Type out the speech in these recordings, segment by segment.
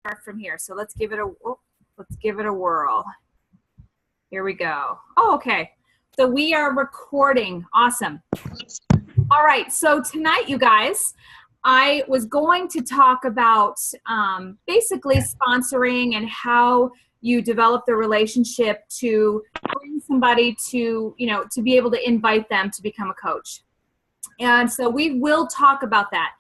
start from here. So let's give it a whirl. Here we go. Oh, okay. So we are recording. Awesome. All right. So tonight, you guys, I was going to talk about basically sponsoring and how you develop the relationship to bring somebody to, to be able to invite them to become a coach. And so we will talk about that.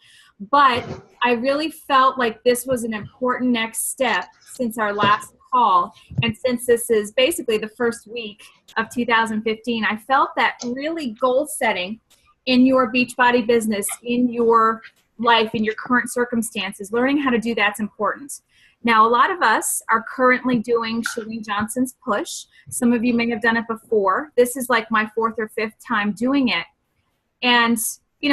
But I really felt like this was an important next step since our last call. And since this is basically the first week of 2015, I felt that really goal setting in your Beachbody business, in your life, in your current circumstances, learning how to do that's important. Now, a lot of us are currently doing Chalene Johnson's push. Some of you may have done it before. This is like my 4th or 5th time doing it. And,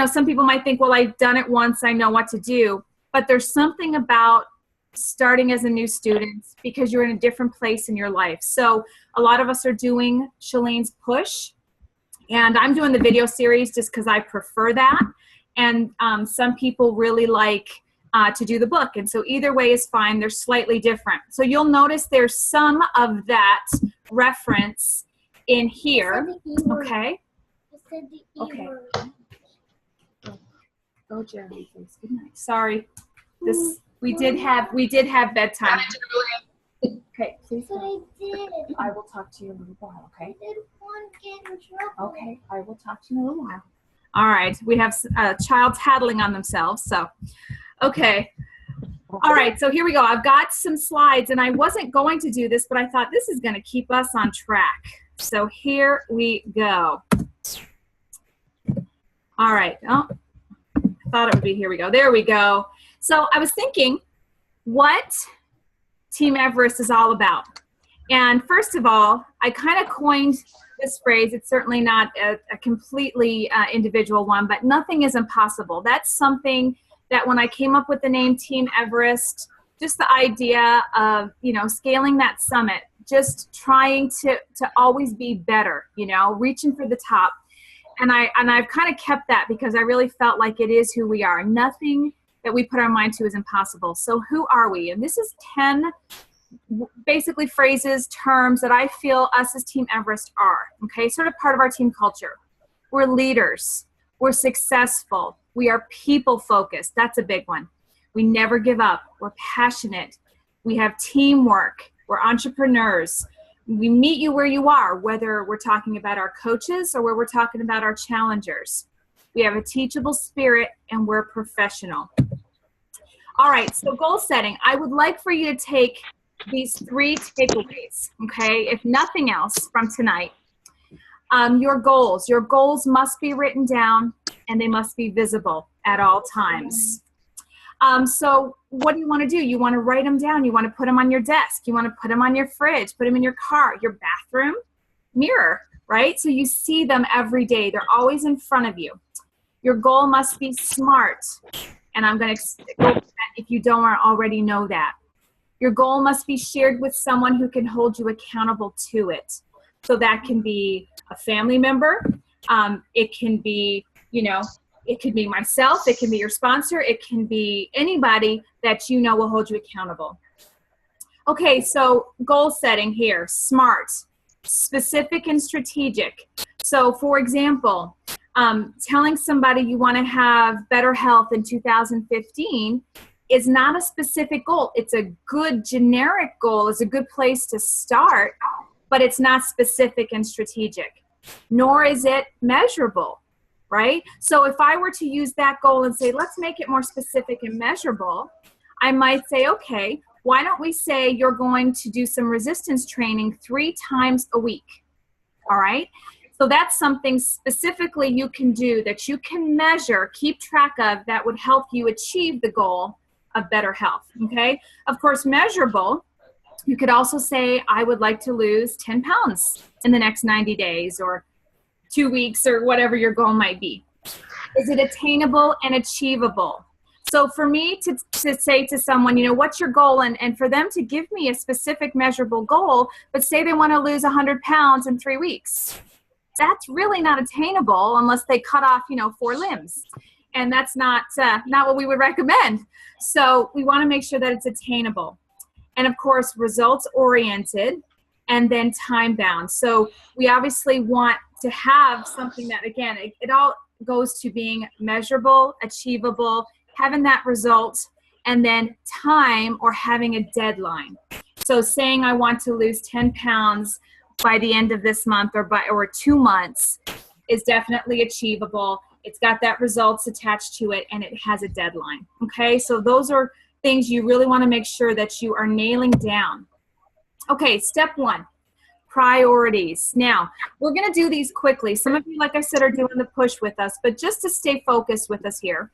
some people might think, well, I've done it once, I know what to do. But there's something about starting as a new student because you're in a different place in your life. So a lot of us are doing Chalene's push. And I'm doing the video series just because I prefer that. And some people really like to do the book. And so either way is fine. They're slightly different. So you'll notice there's some of that reference in here. Okay. Okay. Go, Jeremy, please. Good night. Sorry. We did have bedtime. Okay, please. But I did. I will talk to you in a little while, okay? I didn't want to get in trouble. Okay, I will talk to you in a little while. All right, we have a child tattling on themselves, so, okay. All right, so here we go. I've got some slides, and I wasn't going to do this, but I thought this is going to keep us on track. So here we go. All right. Oh, I thought it would be, here we go. There we go. So I was thinking what Team Everest is all about. And first of all, I kind of coined this phrase. It's certainly not a completely individual one, but nothing is impossible. That's something that when I came up with the name Team Everest, just the idea of, scaling that summit, just trying to always be better, reaching for the top. And I've kind of kept that because I really felt like it is who we are. Nothing that we put our mind to is impossible. So who are we? And this is 10 basically phrases, terms that I feel us as Team Everest are, okay? Sort of part of our team culture. We're leaders. We're successful. We are people-focused. That's a big one. We never give up. We're passionate. We have teamwork. We're entrepreneurs. We meet you where you are, whether we're talking about our coaches or where we're talking about our challengers. We have a teachable spirit, and we're professional. All right, so goal setting. I would like for you to take these 3 takeaways, okay, if nothing else from tonight. Your goals must be written down, and they must be visible at all times. So what do you want to do? You want to write them down. You want to put them on your desk. You want to put them on your fridge, put them in your car, your bathroom mirror, right? So you see them every day. They're always in front of you. Your goal must be SMART. And I'm going to go with that if you don't already know that. Your goal must be shared with someone who can hold you accountable to it. So that can be a family member. It can be, it could be myself. It can be your sponsor. It can be anybody that will hold you accountable. Okay, so goal setting here, SMART, specific and strategic. So for example, telling somebody you want to have better health in 2015 is not a specific goal. It's a good generic goal. It's a good place to start, but it's not specific and strategic, nor is it measurable, right? So if I were to use that goal and say, let's make it more specific and measurable, I might say, okay, why don't we say you're going to do some resistance training 3 times a week, all right? So that's something specifically you can do that you can measure, keep track of, that would help you achieve the goal of better health, okay? Of course, measurable, you could also say, I would like to lose 10 pounds in the next 90 days or 2 weeks or whatever your goal might be. Is it attainable and achievable? So for me to say to someone, what's your goal? And for them to give me a specific measurable goal, but say they want to lose 100 pounds in 3 weeks. That's really not attainable unless they cut off, 4 limbs. And that's not what we would recommend. So we want to make sure that it's attainable. And of course, results oriented and then time bound. So we obviously want to have something that, again, it all goes to being measurable, achievable, having that result, and then time or having a deadline. So saying I want to lose 10 pounds by the end of this month or 2 months is definitely achievable. It's got that results attached to it, and it has a deadline. Okay, so those are things you really want to make sure that you are nailing down. Okay, step 1, priorities. Now, we're going to do these quickly. Some of you, like I said, are doing the push with us, but just to stay focused with us here,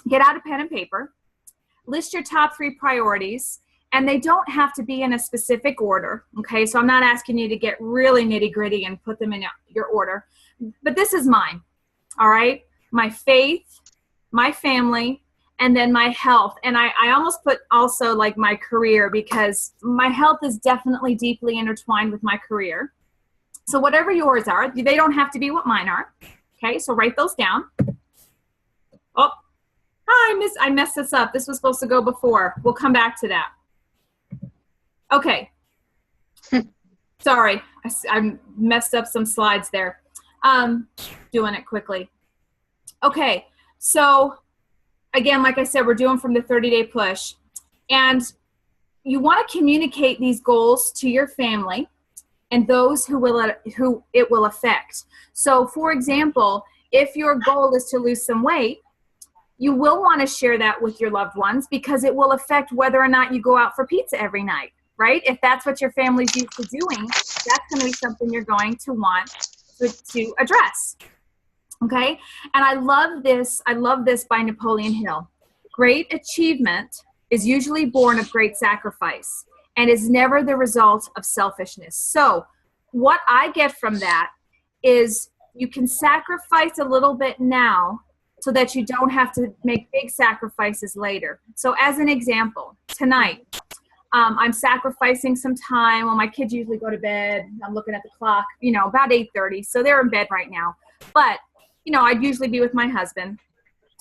get out a pen and paper, list your top 3 priorities, and they don't have to be in a specific order. Okay, so I'm not asking you to get really nitty gritty and put them in your order, but this is mine. All right, my faith, my family, and then my health. And I almost put also like my career, because my health is definitely deeply intertwined with my career. So whatever yours are, they don't have to be what mine are. Okay, so write those down. Oh, I messed this up. This was supposed to go before. We'll come back to that. Okay. Sorry, I messed up some slides there. Doing it quickly. Okay, so again, like I said, we're doing from the 30-day push, and you want to communicate these goals to your family and those who it will affect. So for example, if your goal is to lose some weight, you will want to share that with your loved ones, because it will affect whether or not you go out for pizza every night, right? If that's what your family's used to doing, that's going to be something you're going to want to address. Okay, and I love this by Napoleon Hill. Great achievement is usually born of great sacrifice and is never the result of selfishness. So what I get from that is you can sacrifice a little bit now so that you don't have to make big sacrifices later. So as an example, tonight, I'm sacrificing some time. Well, my kids usually go to bed. I'm looking at the clock, about 8:30. So they're in bed right now. But I'd usually be with my husband.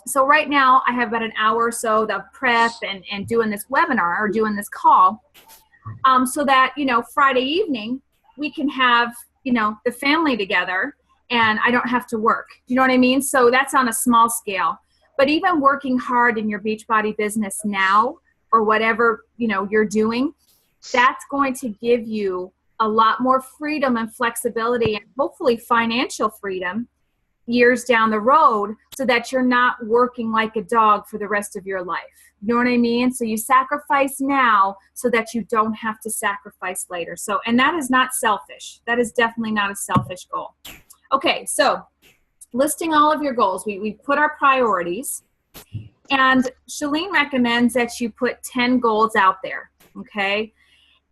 So right now I have about an hour or so of prep and doing this webinar or doing this call, so that, Friday evening we can have, the family together and I don't have to work. Do you know what I mean? So that's on a small scale. But even working hard in your Beachbody business now, or whatever, you're doing, that's going to give you a lot more freedom and flexibility, and hopefully financial freedom years down the road, so that you're not working like a dog for the rest of your life. You know what I mean? So you sacrifice now so that you don't have to sacrifice later. So, and that is not selfish. That is definitely not a selfish goal. Okay, so listing all of your goals, we put our priorities, and Shalene recommends that you put 10 goals out there, okay?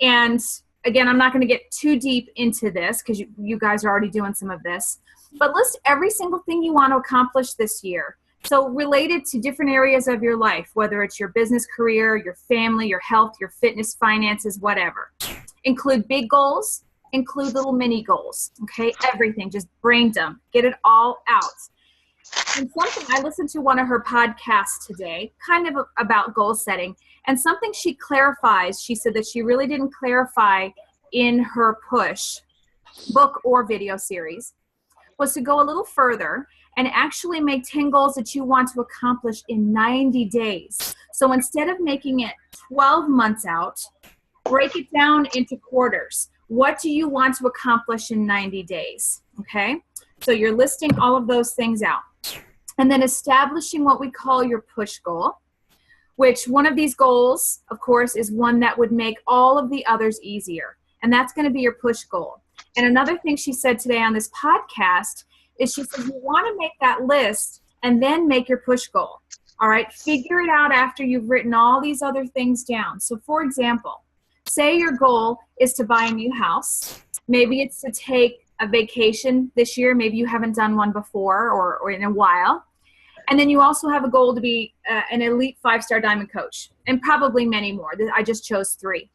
And again, I'm not going to get too deep into this because you guys are already doing some of this, but list every single thing you want to accomplish this year. So related to different areas of your life, whether it's your business career, your family, your health, your fitness, finances, whatever. Include big goals, include little mini goals, okay? Everything, just brain dump, get it all out. And something, I listened to one of her podcasts today, kind of about goal setting, and something she clarifies, she said that she really didn't clarify in her push book or video series, was to go a little further and actually make 10 goals that you want to accomplish in 90 days. So instead of making it 12 months out, break it down into quarters. What do you want to accomplish in 90 days? Okay, so you're listing all of those things out. And then establishing what we call your push goal, which one of these goals, of course, is one that would make all of the others easier. And that's going to be your push goal. And another thing she said today on this podcast is she said you want to make that list and then make your push goal. All right, figure it out after you've written all these other things down. So for example, say your goal is to buy a new house. Maybe it's to take a vacation this year. Maybe you haven't done one before or in a while. And then you also have a goal to be an elite 5-star diamond coach, and probably many more. I just chose 3.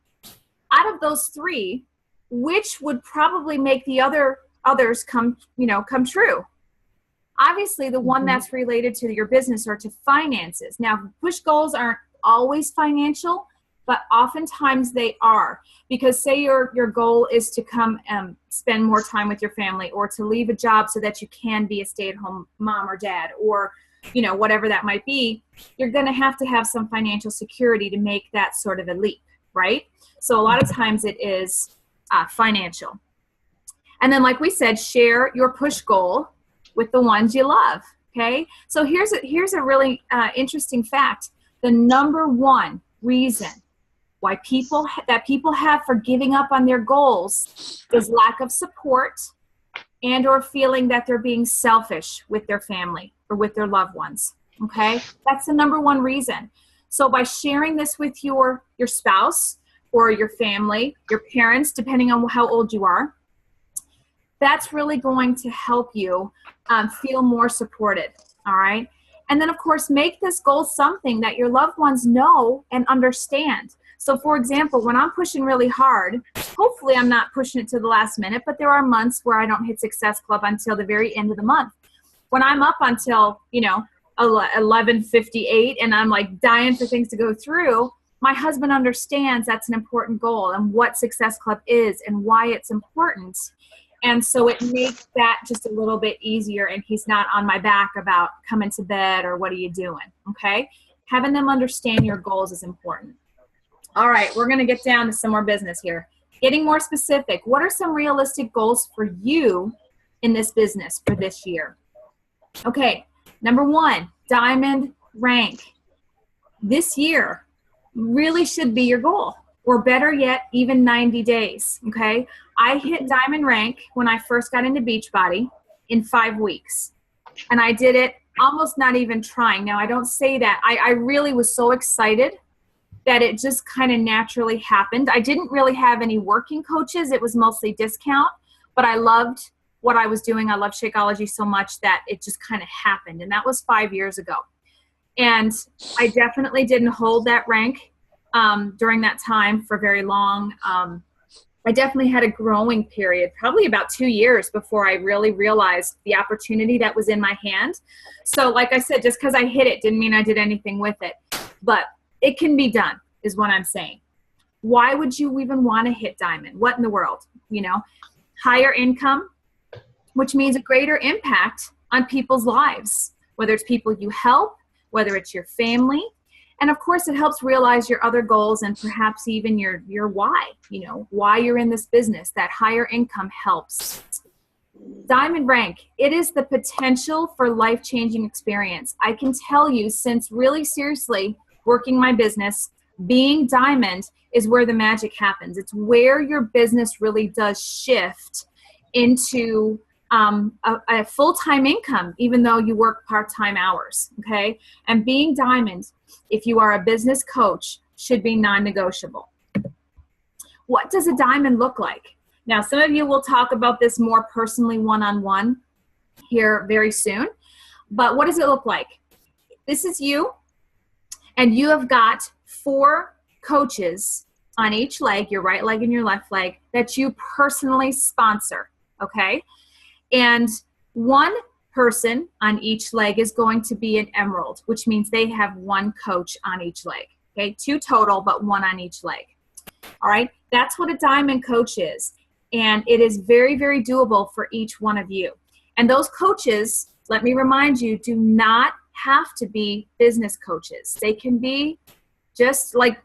Out of those 3, which would probably make the others come true? Obviously, the one that's related to your business or to finances. Now, push goals aren't always financial, but oftentimes they are. Because say your goal is to come spend more time with your family, or to leave a job so that you can be a stay-at-home mom or dad, or whatever that might be, you're going to have some financial security to make that sort of a leap, right? So a lot of times it is financial. And then, like we said, share your push goal with the ones you love, okay? So here's a really interesting fact. The number one reason why people have for giving up on their goals is lack of support and or feeling that they're being selfish with their family or with their loved ones, okay? That's the number one reason. So by sharing this with your spouse or your family, your parents, depending on how old you are, that's really going to help you feel more supported, all right? And then, of course, make this goal something that your loved ones know and understand. So, for example, when I'm pushing really hard, hopefully I'm not pushing it to the last minute, but there are months where I don't hit Success Club until the very end of the month. When I'm up until, 11:58 and I'm like dying for things to go through, my husband understands that's an important goal and what Success Club is and why it's important. And so it makes that just a little bit easier, and he's not on my back about coming to bed or what are you doing, okay? Having them understand your goals is important. All right, we're going to get down to some more business here. Getting more specific, what are some realistic goals for you in this business for this year? Okay, number one, diamond rank. This year really should be your goal, or better yet, even 90 days, okay? I hit diamond rank when I first got into Beachbody in 5 weeks. And I did it almost not even trying. Now, I don't say that. I really was so excited that it just kind of naturally happened. I didn't really have any working coaches. It was mostly discount, but I loved what I was doing. I loved Shakeology so much that it just kind of happened. And that was 5 years ago. And I definitely didn't hold that rank during that time for very long. I definitely had a growing period, probably about 2 years before I really realized the opportunity that was in my hand. So like I said, just because I hit it didn't mean I did anything with it. But it can be done, is what I'm saying. Why would you even want to hit diamond? What in the world? Higher income, which means a greater impact on people's lives, whether it's people you help, whether it's your family. And of course, it helps realize your other goals and perhaps even your why, why you're in this business. That higher income helps. Diamond rank, it is the potential for life-changing experience. I can tell you, since really seriously working my business, being diamond is where the magic happens. It's where your business really does shift into a full-time income, even though you work part-time hours, okay? And being diamond, if you are a business coach, should be non-negotiable. What does a diamond look like? Now, some of you will talk about this more personally one-on-one here very soon, but what does it look like? This is you, and you have got 4 coaches on each leg, your right leg and your left leg, that you personally sponsor, okay? And one person on each leg is going to be an emerald, which means they have 1 coach on each leg, okay? 2 total, but 1 on each leg. All right, that's what a diamond coach is. And it is very, very doable for each one of you. And those coaches, let me remind you, do not have to be business coaches. They can be just like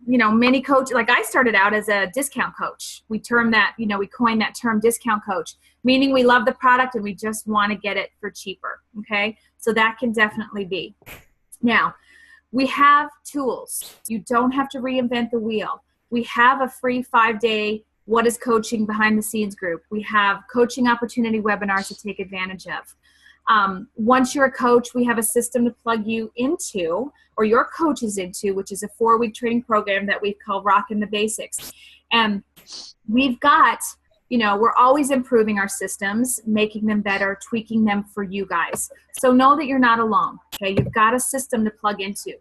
many coaches. Like I started out as a discount coach. We coined that term discount coach, meaning we love the product and we just want to get it for cheaper, okay? So that can definitely be. Now, we have tools. You don't have to reinvent the wheel. We have a free 5-day What is Coaching behind the scenes group. We have coaching opportunity webinars to take advantage of. Once you're a coach, we have a system to plug you into, or your coaches into, which is a 4-week training program that we call Rockin' the Basics. And we've got, we're always improving our systems, making them better, tweaking them for you guys. So know that you're not alone, okay? You've got a system to plug into.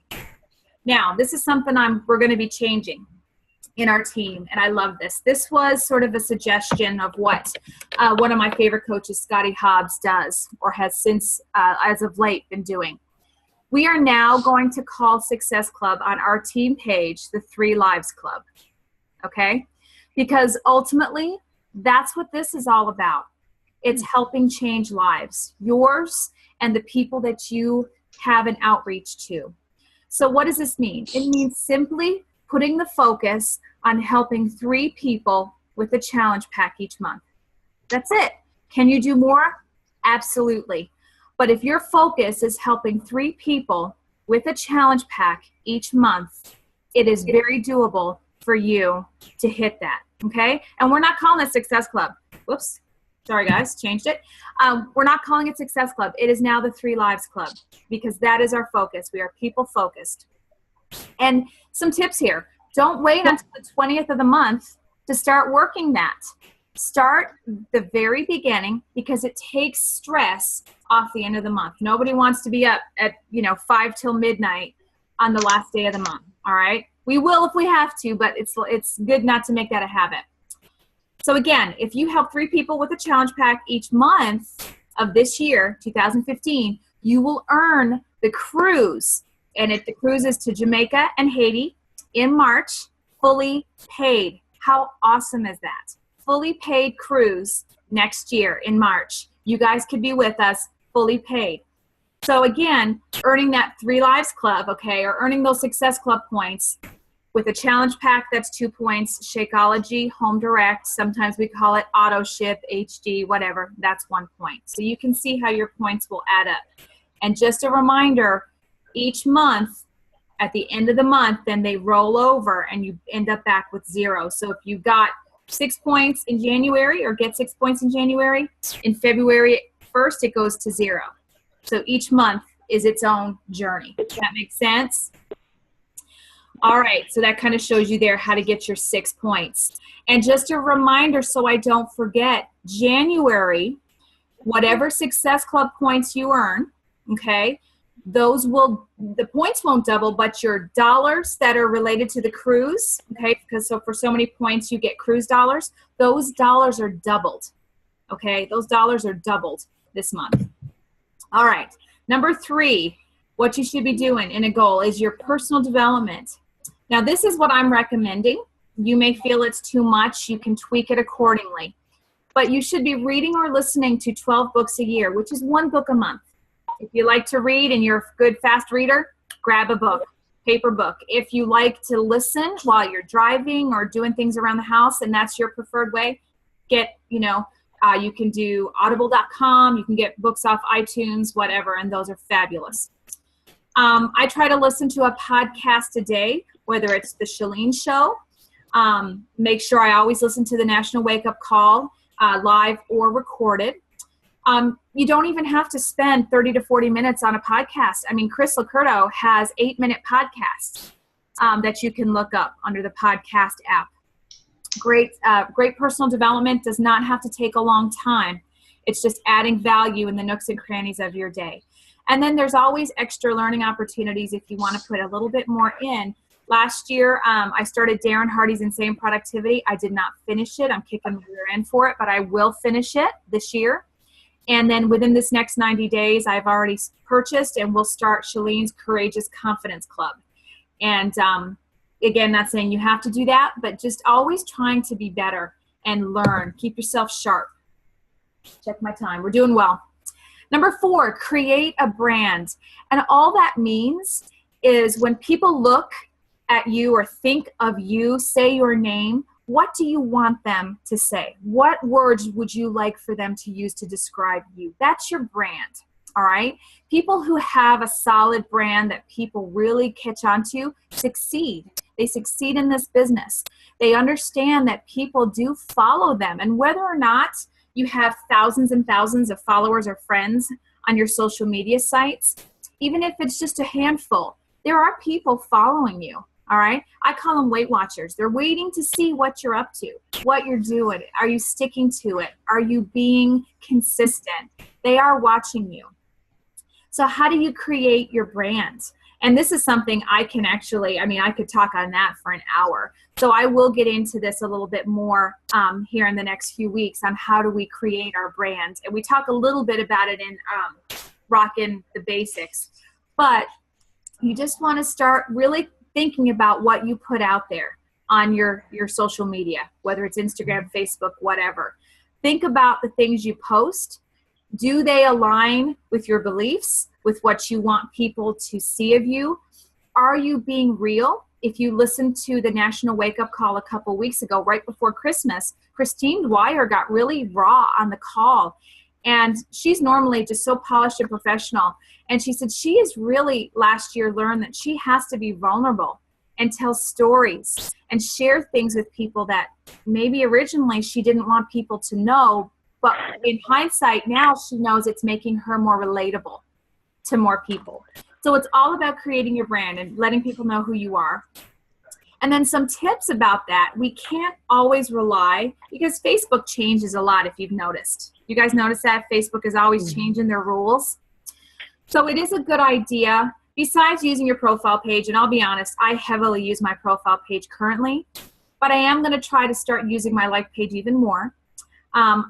Now, this is something we're going to be changing. in our team, and I love this. This was sort of a suggestion of what one of my favorite coaches, Scotty Hobbs, does or has since, as of late, been doing. We are now going to call Success Club on our team page the 3 Lives Club, okay? Because ultimately, that's what this is all about. It's helping change lives, yours and the people that you have an outreach to. So what does this mean? It means simply putting the focus on helping 3 people with a challenge pack each month. That's it. Can you do more? Absolutely. But if your focus is helping 3 people with a challenge pack each month, it is very doable for you to hit that, okay? And we're not calling it Success Club. Whoops. Sorry, guys. Changed it. We're not calling it Success Club. It is now the 3 Lives Club because that is our focus. We are people focused. And some tips here. Don't wait until the 20th of the month to start working that. Start the very beginning because it takes stress off the end of the month. Nobody wants to be up at 5 till midnight on the last day of the month. All right, we will if we have to, but it's good not to make that a habit. So again, if you help 3 people with a challenge pack each month of this year, 2015, you will earn the cruise, and the cruise is to Jamaica and Haiti in March, fully paid. How awesome is that? Fully paid cruise next year in March. You guys could be with us, fully paid. So again, earning that 3 Lives Club, okay, or earning those Success Club points with a challenge pack, that's 2 points. Shakeology, Home Direct, sometimes we call it Auto Ship, HD, whatever, that's 1 point. So you can see how your points will add up. And just a reminder, each month, at the end of the month, then they roll over and you end up back with 0. So if you got 6 points in January or get 6 points in January, in February 1st, it goes to 0. So each month is its own journey. Does that make sense? All right, so that kind of shows you there how to get your 6 points. And just a reminder so I don't forget, January, whatever Success Club points you earn, okay, the points won't double, but your dollars that are related to the cruise, okay, because so for so many points you get cruise dollars, those dollars are doubled, okay? Those dollars are doubled this month. All right, number 3, what you should be doing in a goal is your personal development. Now, this is what I'm recommending. You may feel it's too much. You can tweak it accordingly. But you should be reading or listening to 12 books a year, which is 1 book a month. If you like to read and you're a good, fast reader, grab a book, paper book. If you like to listen while you're driving or doing things around the house and that's your preferred way, you can do audible.com, you can get books off iTunes, whatever, and those are fabulous. I try to listen to a podcast a day, whether it's the Shalene Show. Make sure I always listen to the National Wake Up Call, live or recorded. You don't even have to spend 30 to 40 minutes on a podcast. I mean, Chris Locurdo has 8-minute podcasts that you can look up under the podcast app. Great personal development does not have to take a long time. It's just adding value in the nooks and crannies of your day. And then there's always extra learning opportunities if you want to put a little bit more in. Last year, I started Darren Hardy's Insane Productivity. I did not finish it. I'm kicking the rear end for it, but I will finish it this year. And then within this next 90 days, I've already purchased and we'll start Shalene's Courageous Confidence Club. And again, not saying you have to do that, but just always trying to be better and learn. Keep yourself sharp. Check my time. We're doing well. Number 4, create a brand. And all that means is when people look at you or think of you, say your name, what do you want them to say? What words would you like for them to use to describe you? That's your brand, all right? People who have a solid brand that people really catch on to succeed. They succeed in this business. They understand that people do follow them. And whether or not you have thousands and thousands of followers or friends on your social media sites, even if it's just a handful, there are people following you. All right. I call them Weight Watchers. They're waiting to see what you're up to, what you're doing. Are you sticking to it? Are you being consistent? They are watching you. So how do you create your brand? And this is something I can actually, I mean, I could talk on that for an hour. So I will get into this a little bit more here in the next few weeks on how do we create our brand. And we talk a little bit about it in Rockin' the Basics. But you just want to start really thinking about what you put out there on your social media, whether it's Instagram, Facebook, whatever. Think about the things you post. Do they align with your beliefs, with what you want people to see of you? Are you being real? If you listened to the National Wake Up Call a couple weeks ago, right before Christmas, Christine Dwyer got really raw on the call. And she's normally just so polished and professional. And she said she has really last year learned that she has to be vulnerable and tell stories and share things with people that maybe originally she didn't want people to know. But in hindsight, now she knows it's making her more relatable to more people. So it's all about creating your brand and letting people know who you are. And then some tips about that. We can't always rely, because Facebook changes a lot, if you've noticed. You guys notice that? Facebook is always changing their rules. So it is a good idea, besides using your profile page, and I'll be honest, I heavily use my profile page currently, but I am going to try to start using my like page even more.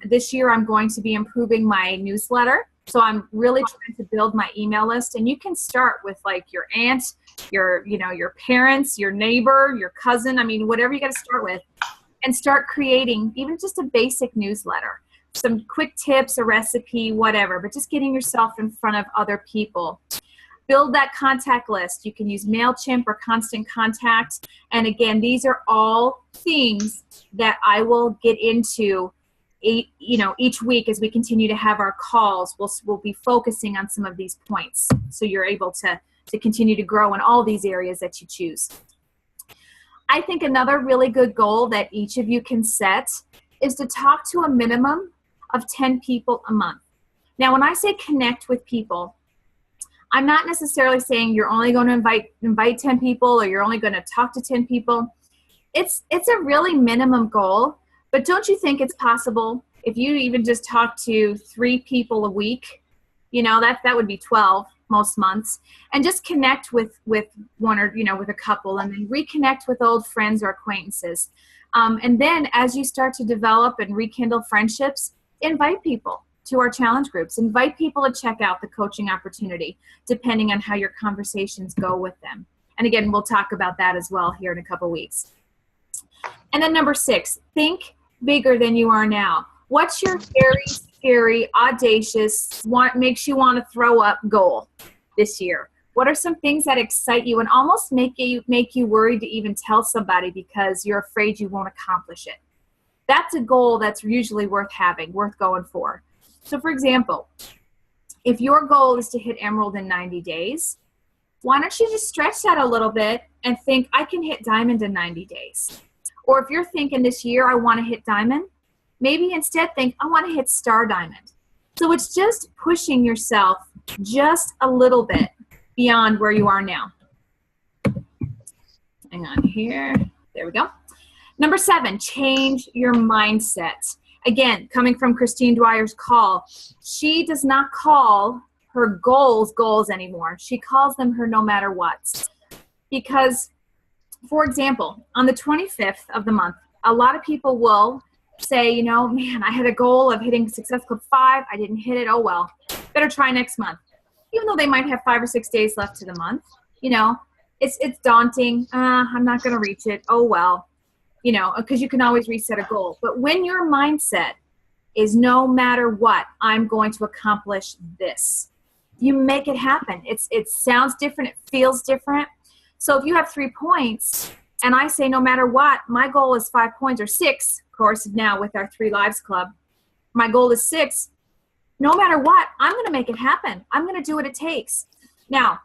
This year I'm going to be improving my newsletter. So I'm really trying to build my email list, and you can start with like your aunt, your parents, your neighbor, your cousin. I mean, whatever you got to start with, and start creating even just a basic newsletter, some quick tips, a recipe, whatever, but just getting yourself in front of other people. Build that contact list. You can use MailChimp or Constant Contact. And again, these are all things that I will get into each week as we continue to have our calls. We'll be focusing on some of these points, so you're able to continue to grow in all these areas that you choose. I think another really good goal that each of you can set is to talk to a minimum of 10 people a month. Now, when I say connect with people, I'm not necessarily saying you're only going to invite 10 people or you're only going to talk to 10 people. It's a really minimum goal. But don't you think it's possible if you even just talk to 3 people a week, that would be 12 most months, and just connect with one or, with a couple, and then reconnect with old friends or acquaintances. And then as you start to develop and rekindle friendships, invite people to our challenge groups. Invite people to check out the coaching opportunity, depending on how your conversations go with them. And again, we'll talk about that as well here in a couple weeks. And then number 6, think bigger than you are now. What's your very scary, audacious, makes you want to throw up goal this year? What are some things that excite you and almost make you worried to even tell somebody because you're afraid you won't accomplish it? That's a goal that's usually worth having, worth going for. So for example, if your goal is to hit Emerald in 90 days, why don't you just stretch that a little bit and think, I can hit Diamond in 90 days. Or if you're thinking this year, I want to hit Diamond, maybe instead think, I want to hit Star Diamond. So it's just pushing yourself just a little bit beyond where you are now. Hang on here. There we go. Number 7, change your mindset. Again, coming from Christine Dwyer's call, she does not call her goals anymore. She calls them her no matter what. Because, for example, on the 25th of the month, a lot of people will say, man, I had a goal of hitting Success Club 5. I didn't hit it. Oh, well, better try next month. Even though they might have 5 or 6 days left to the month, it's daunting. I'm not going to reach it. Oh, well, because you can always reset a goal. But when your mindset is no matter what, I'm going to accomplish this, you make it happen. It sounds different. It feels different. So if you have 3 points and I say no matter what, my goal is 5 points or 6, of course, now with our 3 Lives Club, my goal is 6. No matter what, I'm going to make it happen. I'm going to do what it takes. Now,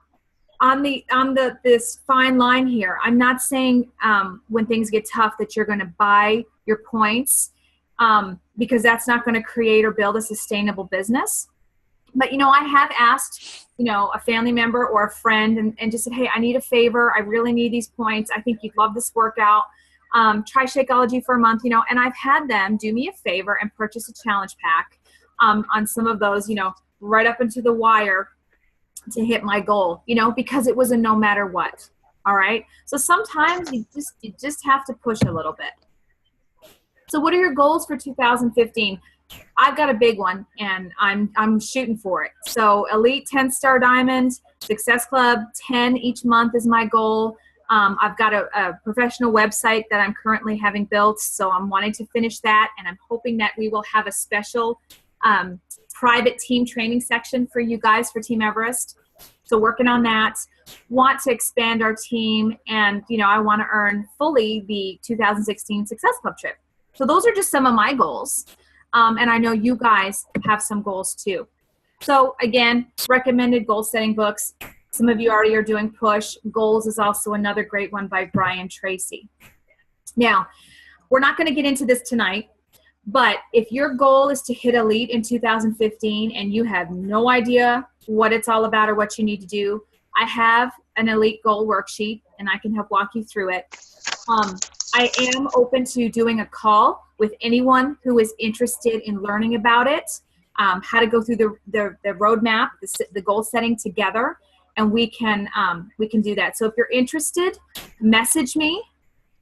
on this fine line here, I'm not saying when things get tough that you're going to buy your points because that's not going to create or build a sustainable business. But, I have asked, a family member or a friend and just said, hey, I need a favor. I really need these points. I think you'd love this workout. Try Shakeology for a month, and I've had them do me a favor and purchase a challenge pack on some of those, right up into the wire. to hit my goal, because it was a no matter what. All right. So sometimes you just have to push a little bit. So what are your goals for 2015? I've got a big one, and I'm shooting for it. So Elite 10-star Diamond, Success Club 10 each month is my goal. I've got a professional website that I'm currently having built, so I'm wanting to finish that, and I'm hoping that we will have a special private team training section for you guys for Team Everest. So working on that. Want to expand our team, and I want to earn fully the 2016 Success Club trip. So those are just some of my goals. And I know you guys have some goals too. So again, recommended goal setting books. Some of you already are doing Push. Goals is also another great one by Brian Tracy. Now, we're not going to get into this tonight, but if your goal is to hit Elite in 2015 and you have no idea what it's all about or what you need to do, I have an Elite goal worksheet, and I can help walk you through it. I am open to doing a call with anyone who is interested in learning about it, how to go through the roadmap, the goal setting together, and we can do that. So if you're interested, message me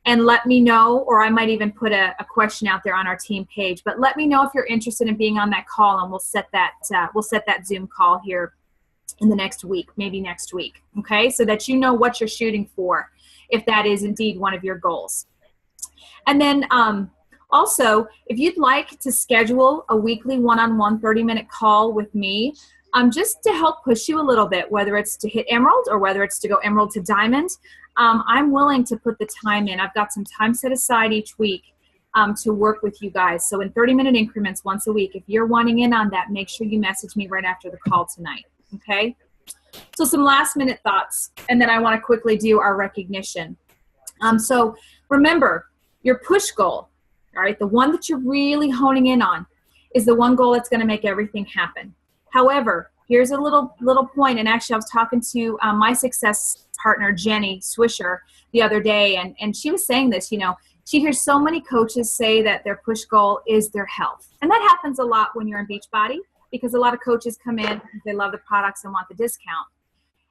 and let me know, or I might even put a question out there on our team page. But let me know if you're interested in being on that call, and we'll set that Zoom call here in the next week, maybe next week. Okay, so that you know what you're shooting for, if that is indeed one of your goals. And then also, if you'd like to schedule a weekly one-on-one 30-minute call with me, just to help push you a little bit, whether it's to hit Emerald or whether it's to go Emerald to Diamond, I'm willing to put the time in. I've got some time set aside each week to work with you guys. So in 30-minute increments once a week, if you're wanting in on that, make sure you message me right after the call tonight, okay? So some last-minute thoughts, and then I want to quickly do our recognition. So remember, your push goal, all right, the one that you're really honing in on, is the one goal that's going to make everything happen. However, here's a little point, and actually I was talking to my success partner, Jenny Swisher, the other day, and she was saying this, she hears so many coaches say that their push goal is their health. And that happens a lot when you're in Beachbody, because a lot of coaches come in, they love the products and want the discount.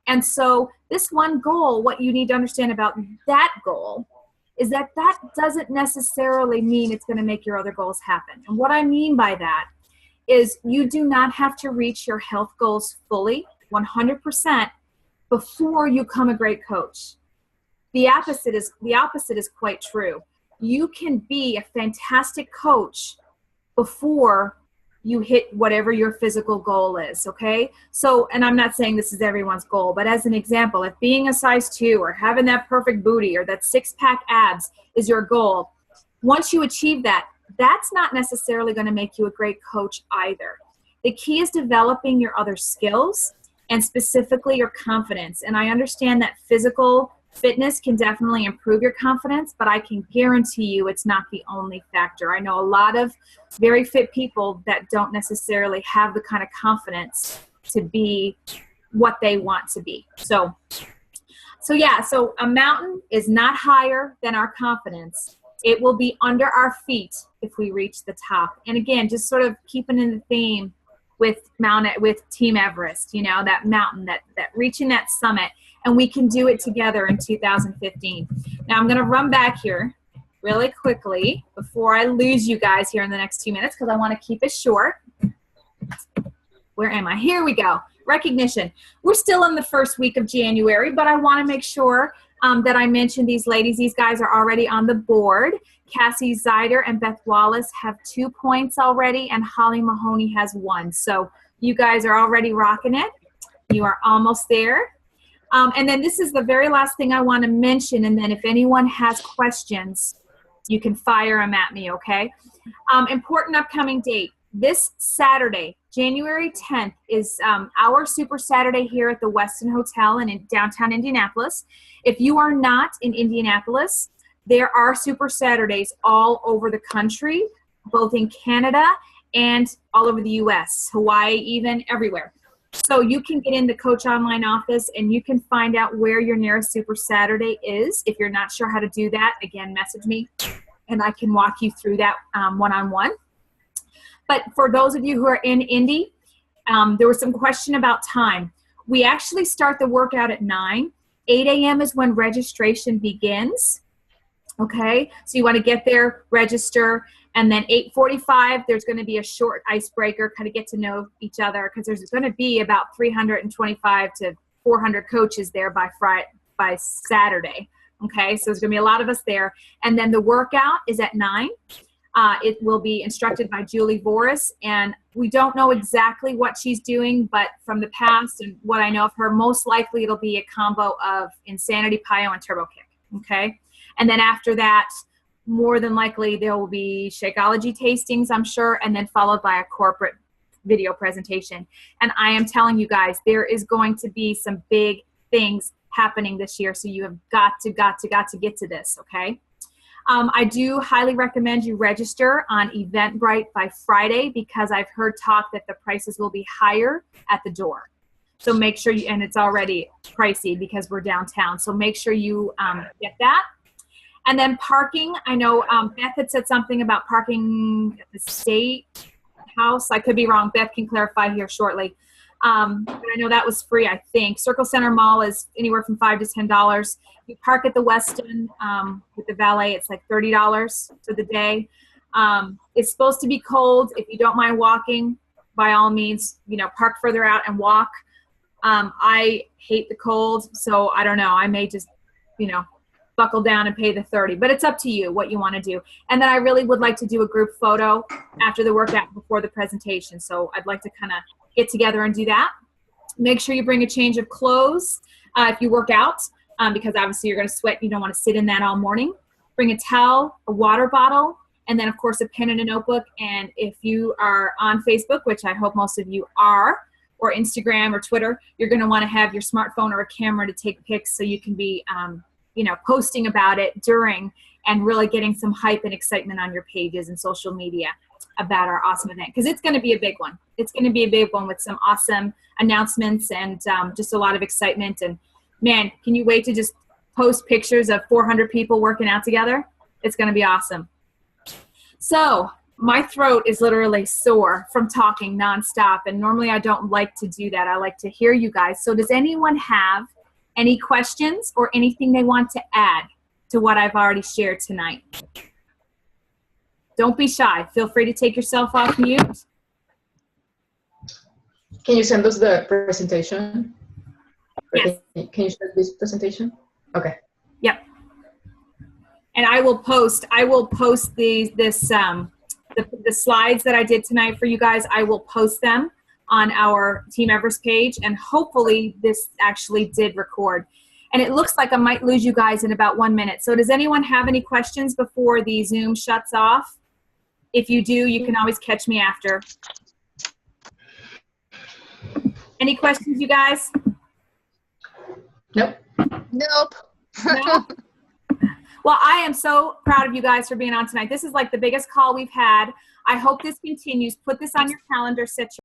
And so this one goal, what you need to understand about that goal is that doesn't necessarily mean it's going to make your other goals happen. And what I mean by that is you do not have to reach your health goals fully, 100%, before you become a great coach. The opposite is quite true. You can be a fantastic coach before you hit whatever your physical goal is, okay? So, and I'm not saying this is everyone's goal, but as an example, if being a size 2 or having that perfect booty or that 6-pack abs is your goal, once you achieve that, that's not necessarily going to make you a great coach either. The key is developing your other skills and specifically your confidence. And I understand that physical fitness can definitely improve your confidence, but I can guarantee you it's not the only factor. I know a lot of very fit people that don't necessarily have the kind of confidence to be what they want to be. So a mountain is not higher than our confidence. It will be under our feet if we reach the top. And again, just sort of keeping in the theme with Team Everest, that mountain, that reaching that summit. And we can do it together in 2015. Now I'm going to run back here really quickly before I lose you guys here in the next 2 minutes, because I want to keep it short. Where am I? Here we go. Recognition. We're still in the first week of January, but I want to make sure that I mention these ladies. These guys are already on the board. Cassie Zeider and Beth Wallace have 2 points already, and Holly Mahoney has 1. So you guys are already rocking it. You are almost there. And then this is the very last thing I want to mention, and then if anyone has questions, you can fire them at me, okay? Important upcoming date. This Saturday, January 10th, is our Super Saturday here at the Westin Hotel in downtown Indianapolis. If you are not in Indianapolis, there are Super Saturdays all over the country, both in Canada and all over the U.S., Hawaii, even everywhere. So you can get in the Coach Online office and you can find out where your nearest Super Saturday is. If you're not sure how to do that, again, message me and I can walk you through that one-on-one. But for those of you who are in Indy, there was some question about time. We actually start the workout at 9. 8 a.m. is when registration begins. Okay, so you want to get there, register, and then 8:45, there's going to be a short icebreaker, kind of get to know each other, because there's going to be about 325 to 400 coaches there by Saturday. Okay, so there's going to be a lot of us there. And then the workout is at 9. It will be instructed by Julie Voris, and we don't know exactly what she's doing, but from the past and what I know of her, most likely it'll be a combo of Insanity, Plyo, and Turbo Kick. Okay, and then after that, more than likely there will be Shakeology tastings, I'm sure, and then followed by a corporate video presentation. And I am telling you guys, there is going to be some big things happening this year, so you have got to get to this. Okay. I do highly recommend you register on Eventbrite by Friday, because I've heard talk that the prices will be higher at the door. So make sure you, and it's already pricey because we're downtown. So make sure you get that. And then parking, I know Beth had said something about parking at the State House. I could be wrong. Beth can clarify here shortly. But I know that was free, I think. Circle Center Mall is anywhere from $5 to $10. You park at the Westin with the valet, it's like $30 for the day. It's supposed to be cold. If you don't mind walking, by all means, park further out and walk. I hate the cold, so I don't know. I may just, buckle down and pay the $30. But it's up to you what you want to do. And then I really would like to do a group photo after the workout before the presentation. So I'd like to kind of get together and do that. Make sure you bring a change of clothes if you work out, because obviously you're going to sweat. You don't want to sit in that all morning. Bring a towel, a water bottle, and then, of course, a pen and a notebook. And if you are on Facebook, which I hope most of you are, or Instagram or Twitter, you're going to want to have your smartphone or a camera to take pics so you can be posting about it during and really getting some hype and excitement on your pages and social media about our awesome event, because it's going to be a big one. It's going to be a big one with some awesome announcements and just a lot of excitement. And man, can you wait to just post pictures of 400 people working out together? It's going to be awesome. So my throat is literally sore from talking nonstop, and normally I don't like to do that. I like to hear you guys. So does anyone have any questions or anything they want to add to what I've already shared tonight? Don't be shy. Feel free to take yourself off mute. Can you send us the presentation? Yes. Can you share this presentation? Okay. Yep. And I will post the slides that I did tonight for you guys. I will post them on our Team Everest page, and hopefully this actually did record. And it looks like I might lose you guys in about 1 minute. So does anyone have any questions before the Zoom shuts off? If you do, you can always catch me after. Any questions, you guys? Nope. Nope. No? Well, I am so proud of you guys for being on tonight. This is like the biggest call we've had. I hope this continues. Put this on your calendar. Set your